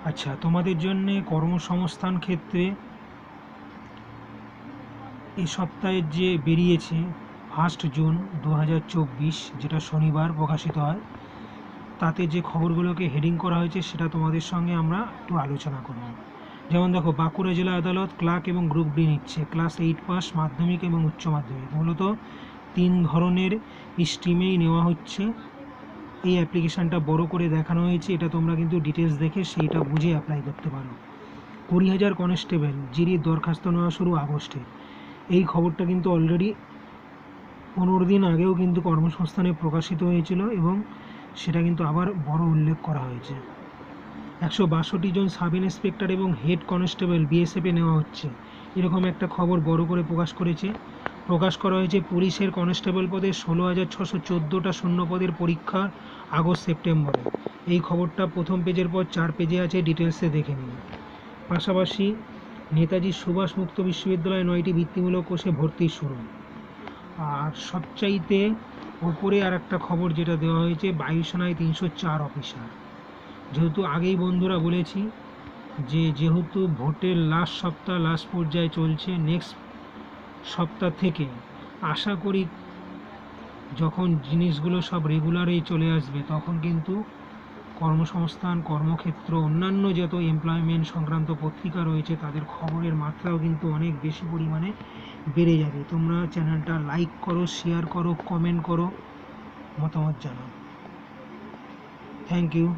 আচ্ছা, তোমাদের জন্য কর্মসংস্থান ক্ষেত্রে এই সপ্তাহের যে বেরিয়েছে 1 জুন 2024, যেটা শনিবার প্রকাশিত হয়, তাতে যে খবরগুলোকে হেডিং করা হয়েছে সেটা তোমাদের সঙ্গে আমরা একটু আলোচনা করব। যেমন দেখো, বাঁকুড়া জেলা আদালত ক্লার্ক এবং গ্রুপ ডি নিচ্ছে ক্লাস 8 পাস, মাধ্যমিক এবং উচ্চ মাধ্যমিক। মূলত 3 ধরনের স্ট্রিমেই নেওয়া হচ্ছে। এই অ্যাপ্লিকেশানটা বড় করে দেখানো হয়েছে, এটা তোমরা কিন্তু ডিটেলস দেখে সেইটা বুঝে অ্যাপ্লাই করতে পারো। 20,000 কনস্টেবল জিডির দরখাস্ত নেওয়া শুরু আগস্টে। এই খবরটা কিন্তু অলরেডি 15 দিন আগেও কিন্তু কর্মসংস্থানে প্রকাশিত হয়েছিল এবং সেটা কিন্তু আবার বড় উল্লেখ করা হয়েছে। 162 জন সাব ইন্সপেক্টর এবং হেড কনস্টেবল বিএসএফে নেওয়া হচ্ছে, এরকম একটা খবর বড় করে প্রকাশ করা হয়েছে। পুলিশের কনস্টেবল পদে 16,614টা শূন্য পদের পরীক্ষা আগস্ট সেপ্টেম্বরে। এই খবরটা প্রথম পেজের পর 4 পেজে আছে, ডিটেলসে দেখে নিন। পাশাপাশি নেতাজি সুভাষ মুক্ত বিশ্ববিদ্যালয়ে 9টি বৃত্তিমূলক কোর্সে ভর্তি শুরু। আর সবচাইতে ওপরে আর একটা খবর যেটা দেওয়া হয়েছে, বায়ুসেনায় 304 অফিসার। যেহেতু আগেই বন্ধুরা বলেছি যে যেহেতু ভোটের লাস্ট পর্যায়ে চলছে, নেক্সট সপ্তাহ থেকে আশা করি যখন জিনিসগুলো সব রেগুলারেই চলে আসবে, তখন কিন্তু কর্মসংস্থান, কর্মক্ষেত্র, অন্যান্য যত এমপ্লয়মেন্ট সংক্রান্ত পত্রিকা রয়েছে তাদের খবরের মাত্রাও কিন্তু অনেক বেশি পরিমাণে বেড়ে যাবে। তোমরা চ্যানেলটা লাইক করো, শেয়ার করো, কমেন্ট করো, মতামত জানাও। Thank you.